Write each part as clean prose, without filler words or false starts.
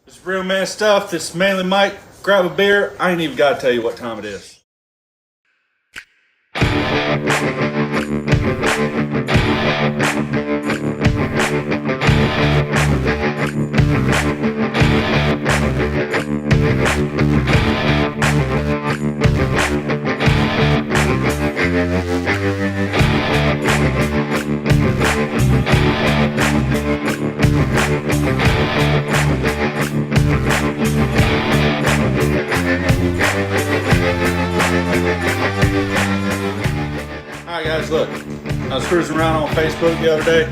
It's real man stuff. This is Manly Mike. Grab a beer. I ain't even got to tell you what time it is. Alright guys, look, I was cruising around on Facebook the other day,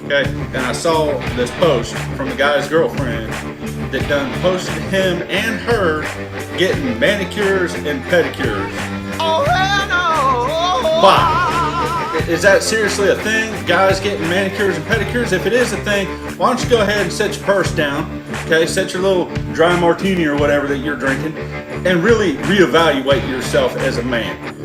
okay, and I saw this post from the guy's girlfriend that done posted him and her getting manicures and pedicures. Oh hell no! Why? Is that seriously a thing? Guys getting manicures and pedicures? If it is a thing, why don't you go ahead and set your purse down, okay, set your little dry martini or whatever that you're drinking, and really reevaluate yourself as a man.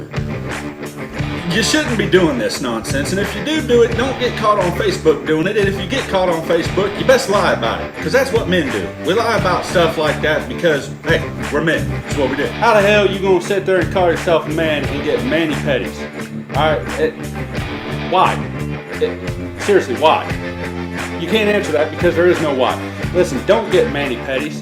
You shouldn't be doing this nonsense, and if you do it, don't get caught on Facebook doing it, and if you get caught on Facebook, you best lie about it, because that's what men do. We lie about stuff like that because, hey, we're men. That's what we do. How the hell you gonna sit there and call yourself a man and get mani-pedis? Alright, why? Seriously, why? You can't answer that because there is no why. Listen, don't get mani-pedis.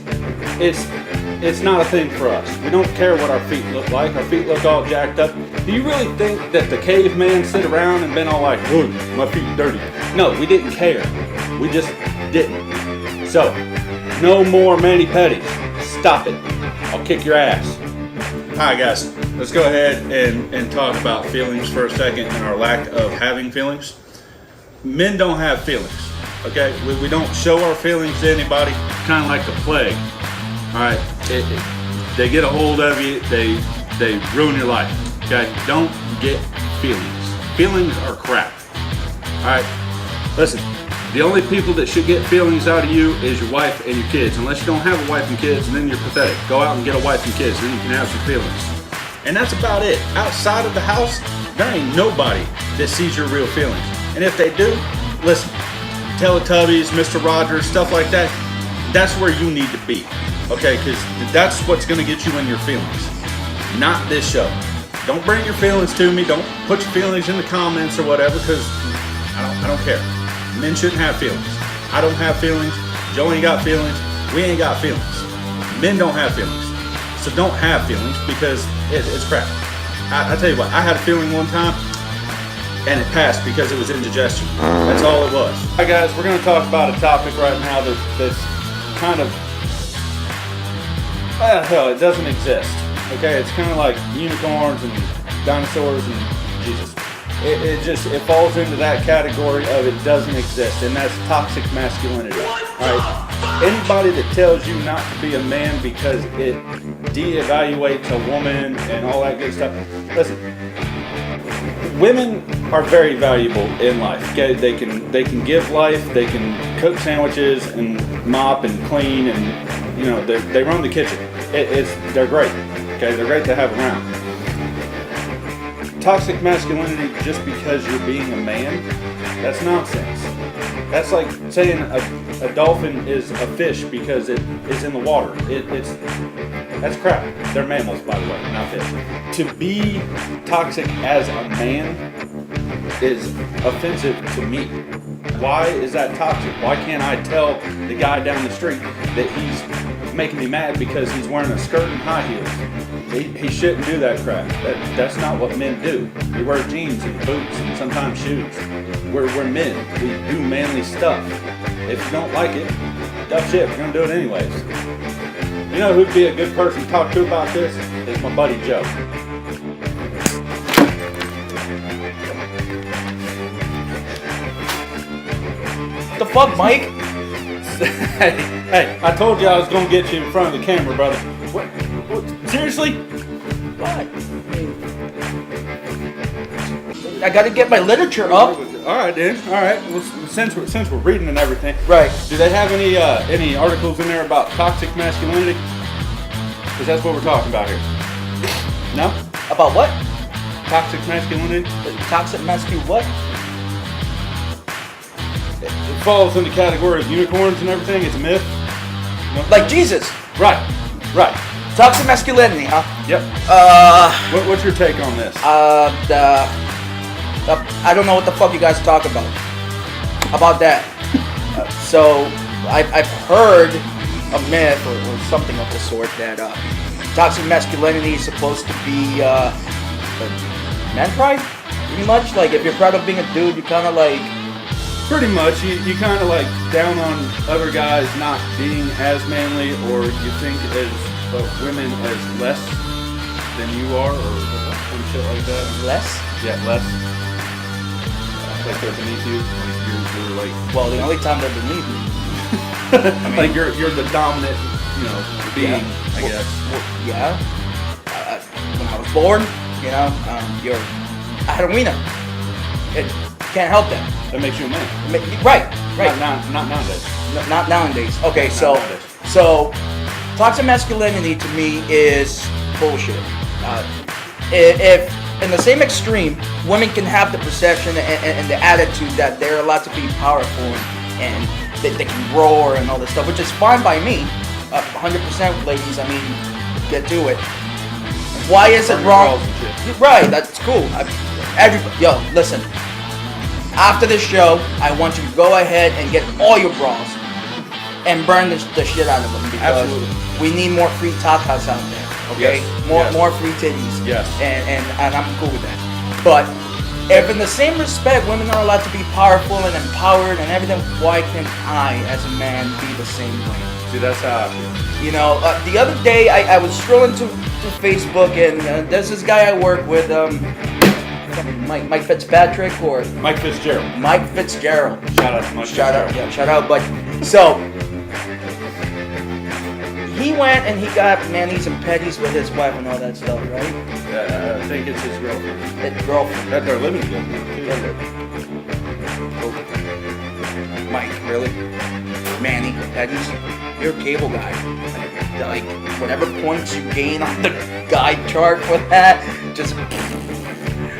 It's not a thing for us. We don't care what our feet look like. Our feet look all jacked up. Do you really think that the caveman sit around and been all like, "Ooh, my feet dirty"? No, we didn't care. We just didn't. So, no more mani-pedis. Stop it. I'll kick your ass. Alright guys, let's go ahead and talk about feelings for a second and our lack of having feelings. Men don't have feelings, okay? We don't show our feelings to anybody, kind of like the plague. Alright, they get a hold of you, they ruin your life, okay? Don't get feelings. Feelings are crap. Alright, listen, the only people that should get feelings out of you is your wife and your kids. Unless you don't have a wife and kids, and then you're pathetic. Go out and get a wife and kids, then you can have some feelings. And that's about it. Outside of the house, there ain't nobody that sees your real feelings. And if they do, listen, Teletubbies, Mr. Rogers, stuff like that, that's where you need to be. Okay, because that's what's going to get you in your feelings, not this show. Don't bring your feelings to me. Don't put your feelings in the comments or whatever, because I don't care. Men shouldn't have feelings. I don't have feelings. Joe ain't got feelings. We ain't got feelings. Men don't have feelings. So don't have feelings because it's crap. I tell you what, I had a feeling one time and it passed because it was indigestion. That's all it was. Alright guys, we're going to talk about a topic right now that's kind of, hell, it doesn't exist. Okay, it's kind of like unicorns and dinosaurs and Jesus. It falls into that category of it doesn't exist, and that's toxic masculinity. Alright, anybody that tells you not to be a man because it de-evaluates a woman and all that good stuff, listen, women are very valuable in life. Okay, they can give life, they can cook sandwiches and mop and clean, and you know they run the kitchen. They're great. Okay, they're great to have around. Toxic masculinity just because you're being a man, that's nonsense. That's like saying a dolphin is a fish because it is in the water. That's crap. They're mammals, by the way, not fish. To be toxic as a man is offensive to me. Why is that toxic? Why can't I tell the guy down the street that he's making me mad because he's wearing a skirt and high heels? He shouldn't do that crap. That's not what men do. We wear jeans and boots and sometimes shoes. We're men. We do manly stuff. If you don't like it, tough shit. We're gonna do it anyways. You know who'd be a good person to talk to about this? Is my buddy Joe. What the fuck, Mike? Hey, I told you I was gonna get you in front of the camera, brother. What seriously? What? I gotta get my literature up. Alright, dude. Alright. Well, since we're reading and everything. Right. Do they have any articles in there about toxic masculinity? Because that's what we're talking about here. No? About what? Toxic masculinity? Toxic masculinity what? It falls in the category of unicorns and everything. It's a myth. Like Jesus. Right. Toxic masculinity, huh? Yep. What's your take on this? I don't know what the fuck you guys talk about that. So I've heard a myth or something of the sort that toxic masculinity is supposed to be man pride, pretty much. Like if you're proud of being a dude, you kind of like. Pretty much, you kind of like down on other guys not being as manly, or you think as women as less than you are, or some shit like that. Less? Yeah, less. Like they're beneath you. Like you're like. Well, the only time they're beneath me. I mean, like you're the dominant, being. I guess. Yeah. When I was born, I had a wiener. It can't help that. That makes you a man. Right. Not nowadays. Not nowadays. Okay, Not so nowadays. so toxic masculinity to me is bullshit. If in the same extreme, women can have the perception and the attitude that they're allowed to be powerful and they can roar and all this stuff, which is fine by me. 100% ladies, I mean, get to it. Why is it wrong? Right, that's cool. Yo, listen. After this show, I want you to go ahead and get all your bras and burn the shit out of them because we need more free tatas out there. Okay, Yes. more free titties. Yes. And I'm cool with that. But if in the same respect, women are allowed to be powerful and empowered and everything, why can't I, as a man, be the same way? See, that's how I feel. The other day I was scrolling through Facebook and there's this guy I work with, Mike Fitzpatrick or Mike Fitzgerald. Mike Fitzgerald. Shout out to Mike Fitzgerald. Shout out, buddy. So he went and he got manis and petties with his wife and all that stuff, right? Yeah, I think it's his girlfriend. His girlfriend. That they're living together. Mike, really? Manny, petties? You're a cable guy. Like whatever points you gain on the guide chart for that, just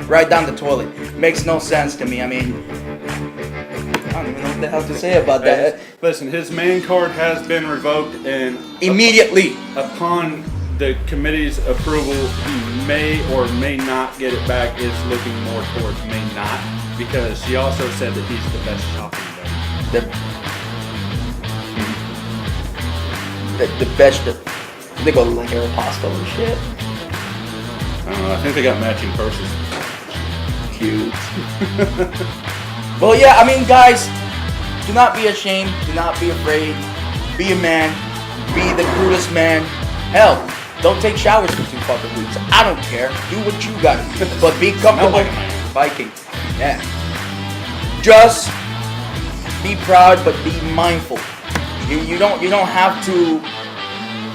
right down the toilet. Makes no sense to me. I mean, I don't even know what the hell to say about that. Listen, his man card has been revoked, and Immediately. upon the committee's approval, he may or may not get it back. It's looking more towards may not, because she also said that he's the best shopping buddy. The best. They go like Aeropostale and shit. I don't know. I think they got matching purses. Cute. Well, yeah, I mean, guys, do not be ashamed. Do not be afraid. Be a man. Be the crudest man. Hell, don't take showers for 2 fucking weeks. I don't care. Do what you gotta do. But be comfortable. Like a man. Viking. Yeah. Just be proud, but be mindful. You don't have to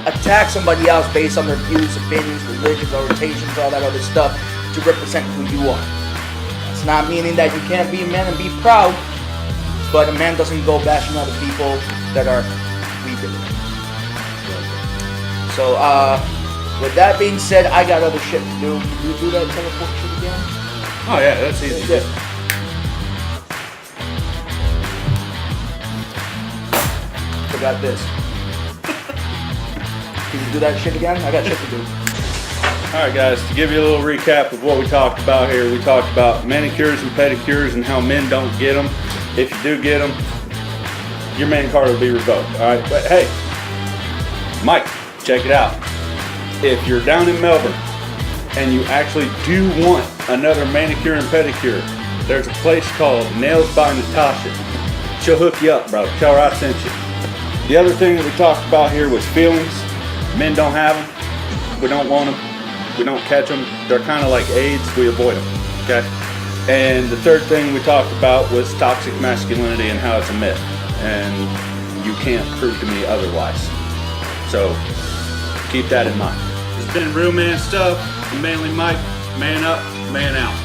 attack somebody else based on their views, opinions, religions, orientations, all that other stuff to represent who you are. It's not meaning that you can't be a man and be proud, but a man doesn't go bashing other people that are weaker. So, with that being said, I got other shit to do. Can you do that teleport shit again? Oh yeah, that's easy. Yeah. Forgot this. Can you do that shit again? I got shit to do. Alright guys, to give you a little recap of what we talked about here, we talked about manicures and pedicures and how men don't get them. If you do get them, your man card will be revoked. Alright, but hey, Mike, check it out. If you're down in Melbourne and you actually do want another manicure and pedicure, there's a place called Nails by Natasha. She'll hook you up, bro. Tell her I sent you. The other thing that we talked about here was feelings. Men don't have them. We don't want them. We don't catch them. They're kind of like AIDS. We avoid them. Okay? And the third thing we talked about was toxic masculinity and how it's a myth. And you can't prove to me otherwise. So keep that in mind. This has been Real Man Stuff. I'm Manly Mike. Man up, man out.